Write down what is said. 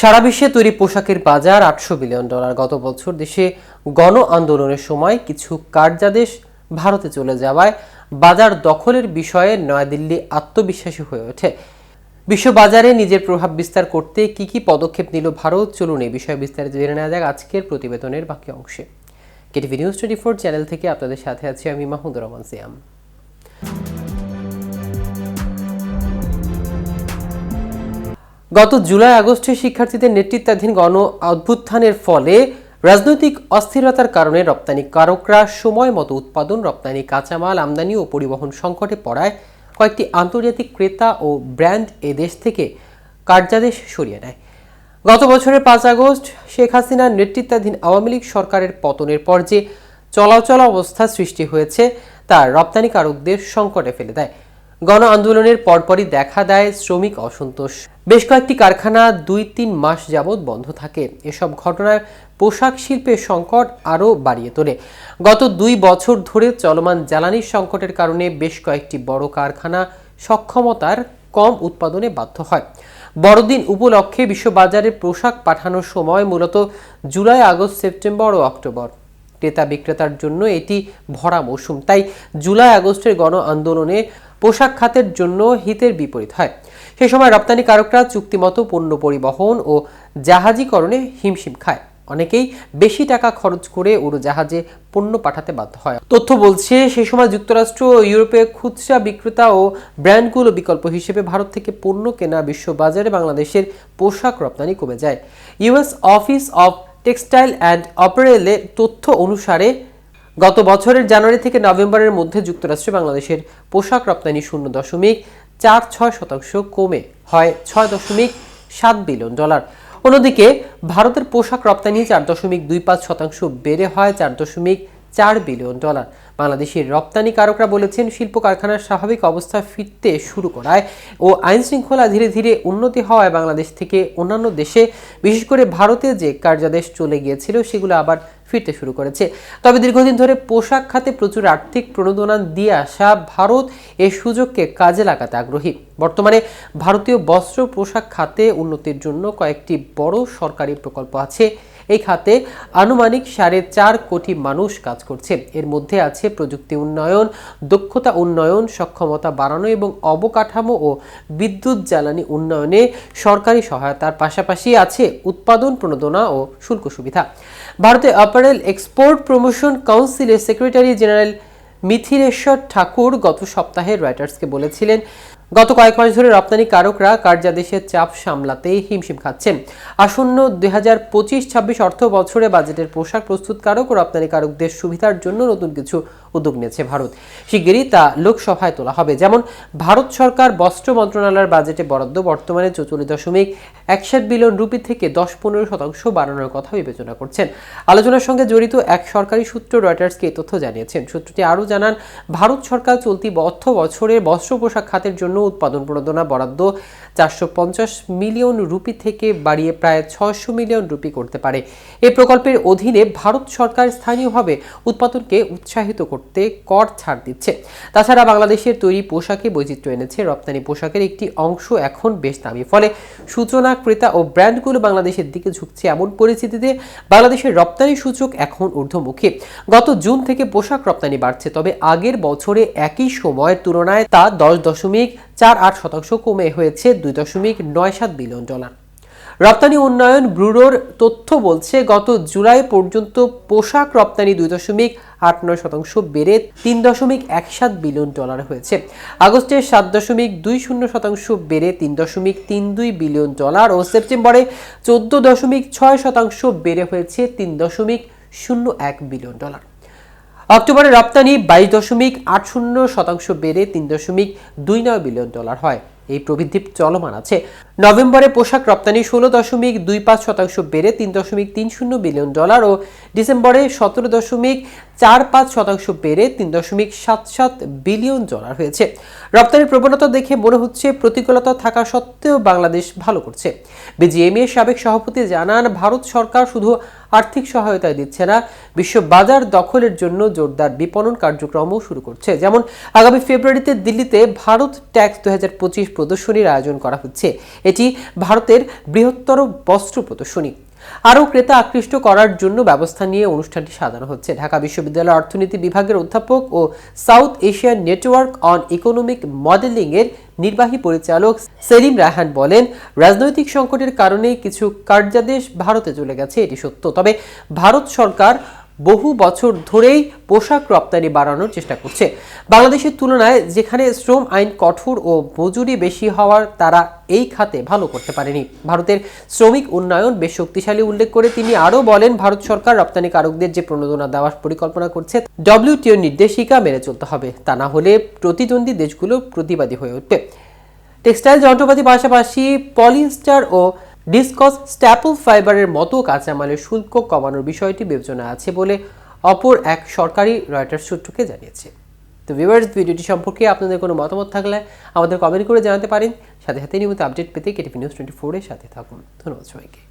সারা বিশ্বে তৈরি পোশাকের বাজার $800 বিলিয়ন। গত বছর দেশে গণ আন্দোলনের সময় কিছু কার্যাদেশ ভারতে চলে যাওয়ায় বাজার দখলের বিষয়ে নয়াদিল্লি আত্মবিশ্বাসী হয়ে ওঠে। বিশ্ববাজারে নিজের প্রভাব বিস্তার করতে কি কি পদক্ষেপ নিল ভারত, চলুন এই বিষয়ে বিস্তারিত জেনে নেওয়া যাক আজকের প্রতিবেদনের বাকি অংশে। কেটিভি নিউজ 24 চ্যানেল থেকে আপনাদের সাথে আছি আমি মাহমুদুর রহমান সিয়াম। গত জুলাই আগস্টে শিক্ষার্থীদের নেতৃত্বাধীন গণ অভ্যুত্থানের ফলে রাজনৈতিক অস্থিরতার কারণে রপ্তানিকারকরা সময় মতো উৎপাদন, রপ্তানি কাঁচামাল আমদানি ও পরিবহন সংকটে পড়ায় কয়েকটি আন্তর্জাতিক ক্রেতা ও ব্র্যান্ড এ দেশ থেকে কার্যাদেশ সরিয়ে নেয়। গত বছরের 5 আগস্ট শেখ হাসিনার নেতৃত্বাধীন আওয়ামী লীগ সরকারের পতনের পর যে চলাচল অবস্থা সৃষ্টি হয়েছে তা রপ্তানিকারকদের সংকটে ফেলে দেয়। গণ আন্দোলনের পরপরই দেখা দেয় শ্রমিক অসন্তোষ। বেশ কয়েকটি কারখানা 2-3 মাস যাবৎ বন্ধ থাকে। এসব ঘটনায় পোশাক শিল্পের সংকট আরও বাড়িয়ে তোলে। গত 2 বছর ধরে চলমান জ্বালানির সংকটের কারণে বেশ কয়েকটি বড় কারখানা সক্ষমতার কম উৎপাদনে বাধ্য হয়। বড়দিন উপলক্ষে বিশ্ববাজারে পোশাক পাঠানোর সময় মূলত জুলাই, আগস্ট, সেপ্টেম্বর ও অক্টোবর। ক্রেতা বিক্রেতার জন্য এটি ভরা মৌসুম, তাই জুলাই আগস্টের গণ আন্দোলনে পোশাক খাতের জন্য হিতের বিপরীত হয়। সে সময় রপ্তানিকারকরা চুক্তিমতো পণ্য পরিবহন ও জাহাজীকরণে হিমশিম খায়। অনেকেই বেশি টাকা খরচ করে উড়োজাহাজে পণ্য পাঠাতে বাধ্য হয়। তথ্য বলছে সে সময় যুক্তরাষ্ট্র ও ইউরোপে খুচরা বিক্রেতা ও ব্র্যান্ডগুলো বিকল্প হিসেবে ভারত থেকে পণ্য কেনা বিশ্ববাজারে বাংলাদেশের পোশাক রপ্তানি কমে যায়। US office of textile and অ্যাপারেলের তথ্য অনুসারে গত বছরের জানুয়ারি থেকে নভেম্বরের মধ্যে যুক্তরাষ্ট্রে বাংলাদেশের পোশাক রপ্তানি 0.46% কমে হয় $6.7 বিলিয়ন। অন্যদিকে ভারতের পোশাক রপ্তানি 4.25% বেড়ে হয় $4.4 বিলিয়ন। বাংলাদেশের রপ্তানিকারকরা বলেছেন শিল্প কারখানার স্বাভাবিক অবস্থা ফিরতে শুরু করায় ও আইন শৃঙ্খলা ধীরে ধীরে উন্নতি হওয়ায় বাংলাদেশ থেকে অন্যান্য দেশে, বিশেষ করে ভারতে যে কার্যাদেশ চলে গিয়েছিল সেগুলো আবার ফিরতে শুরু করেছে। তবে দীর্ঘদিন ধরে পোশাক খাতে প্রচুর আর্থিক প্রণোদনা দিয়ে আসা ভারত এই সুযোগকে কাজে লাগাতে আগ্রহী। বর্তমানে ভারতীয় বস্ত্র পোশাক খাতে উন্নতির জন্য কয়েকটি বড় সরকারি প্রকল্প আছে। এই খাতে আনুমানিক 4.5 কোটি মানুষ কাজ করছে। এর মধ্যে আছে প্রযুক্তি উন্নয়ন, দক্ষতা উন্নয়ন, সক্ষমতা বাড়ানো এবং অবকাঠামো ও বিদ্যুৎ জ্বালানি উন্নয়নে সরকারি সহায়তার পাশাপাশি আছে উৎপাদন প্রণোদনা ও শুল্ক সুবিধা। ভারতের অ্যাপারেল এক্সপোর্ট প্রমোশন কাউন্সিলের সেক্রেটারি জেনারেল মিথিলেশ্বর ঠাকুর গত সপ্তাহে রয়টার্সকে বলেছিলেন, গত কয়েক মাস ধরে রপ্তানিকারকরা কার্যাদেশের চাপ সামলাতেই হিমশিম খাচ্ছেন। আসন্ন 2025-26 অর্থ বছরে বাজেটের পোশাক প্রস্তুতকারক ও রপ্তানিকারকদের সুবিধার জন্য নতুন কিছু উদ্যোগ নিয়েছে ভারত। শিগগিরই তা লোকসভায় তোলা হবে। যেমন ভারত সরকার বস্ত্র মন্ত্রণালয়ের বাজেটে বরাদ্দ বর্তমানে 44.61 বিলিয়ন রুপি থেকে 10-15% বাড়ানোর কথা বিবেচনা করছেন। আলোচনার সঙ্গে জড়িত এক সরকারি সূত্র রয়টার্সকে এই তথ্য জানিয়েছেন। সূত্রটি আরও জানান, ভারত সরকার চলতি অর্থ বছরে বস্ত্র পোশাক খাতের জন্য উৎপাদন প্রণোদনা বরাদ্দ 450 মিলিয়ন রুপি থেকে বাড়িয়ে প্রায় 600 মিলিয়ন রুপি করতে পারে। এই প্রকল্পের অধীনে ভারত সরকার স্থানীয়ভাবে উৎপাদনকে উৎসাহিত করতে কর ছাড় দিচ্ছে। তাছাড়া বাংলাদেশের তৈরি পোশাকে বৈচিত্র্য এনেছে। রপ্তানি পোশাকের একটি অংশ এখন বেশ দামি, ফলে সূচনা, ক্রেতা ও ব্র্যান্ডগুলো বাংলাদেশের দিকে ঝুঁকছে। এমন পরিস্থিতিতে বাংলাদেশের রপ্তানি সূচক এখন ঊর্ধ্বমুখী। গত জুন থেকে পোশাক রপ্তানি বাড়ছে, তবে আগের বছরে একই সময়ের তুলনায় তা 10.48% কমে হয়েছে $2.97 বিলিয়ন। রপ্তানি উন্নয়ন ব্যুরোর তথ্য বলছে, গত জুলাই পর্যন্ত পোশাক রপ্তানি 2.89% বেড়ে $3.17 বিলিয়ন হয়েছে। আগস্টে 7.20% বেড়ে $3.32 বিলিয়ন ও সেপ্টেম্বরে 14.6% বেড়ে হয়েছে $3.01 বিলিয়ন। অক্টোবরে রপ্তানি 22.80% বেড়ে $3.29 বিলিয়ন হয়। এই প্রবৃদ্ধি চলমান আছে। নভেম্বরে পোশাক রপ্তানি 16.25% বেড়ে $3.30 বিলিয়ন ও ডিসেম্বরে 17.45% বেড়ে $3.77 বিলিয়ন হয়েছে। রপ্তানির প্রবণতা দেখে মনে হচ্ছে প্রতিকূলতা থাকা সত্ত্বেও বাংলাদেশ ভালো করছে। বিজিএমইএ সাবেক সভাপতি জানান, ভারত সরকার শুধু আর্থিক সহায়তা দিচ্ছে না, বিশ্ব বাজার দখলের জন্য জোরদার বিপণন কার্যক্রমও শুরু করছে। যেমন আগামী ফেব্রুয়ারিতে দিল্লিতে ভারত ট্যাক্স 2025 প্রদর্শনীর আয়োজন করা হচ্ছে। এটি ভারতের বৃহত্তর বস্ত্র প্রদর্শনী। আরও ক্রেতা আকৃষ্ট করার জন্য ব্যবস্থা নিয়ে অনুষ্ঠানটি সাজানো হচ্ছে। ঢাকা বিশ্ববিদ্যালয়ের অর্থনীতি বিভাগের অধ্যাপক ও south Asian network on economic modelling এর নির্বাহী পরিচালক সেলিম রায়হান বলেন, রাজনৈতিক সংকটের কারণে কিছু কার্যাদেশ ভারতে চলে গেছে, এটি সত্য। তবে ভারত সরকার বহু বছর ধরেই পোশাক রপ্তানি বাড়ানোর চেষ্টা করছে। বাংলাদেশের তুলনায় যেখানে শ্রম আইন কঠোর ও মজুরি বেশি হওয়ার তারা এই খাতে ভালো করতে পারেনি। ভারতের শ্রমিক উন্নয়ন বেশ শক্তিশালী উল্লেখ করে তিনি আরও বলেন, ভারত সরকার রপ্তানিকারকদের যে প্রণোদনা দেওয়ার পরিকল্পনা করছে ডব্লিউটিও নির্দেশিকা মেনে চলতে হবে, তা না হলে প্রতিদ্বন্দ্বী দেশগুলো প্রতিবাদী হয়ে উঠবে। টেক্সটাইল যন্ত্রপাতির পাশাপাশি পলিয়েস্টার ও ডিসকস স্ট্যাপল ফাইবারের মতো কাঁচামালের শুল্ক কমানোর বিষয়টি বিবেচনায় আছে বলে অপর এক সরকারি রয়টার্স সূত্রকে জানিয়েছে। তো ভিউয়ার্স, ভিডিওটি সম্পর্কে আপনাদের কোনো মতামত থাকলে আমাদের কমেন্ট করে জানাতে পারেন। সাথে সাথে নিয়মিত আপডেট পেতে কেটিভি নিউজ 24 এর সাথে থাকুন। ধন্যবাদ সবাইকে।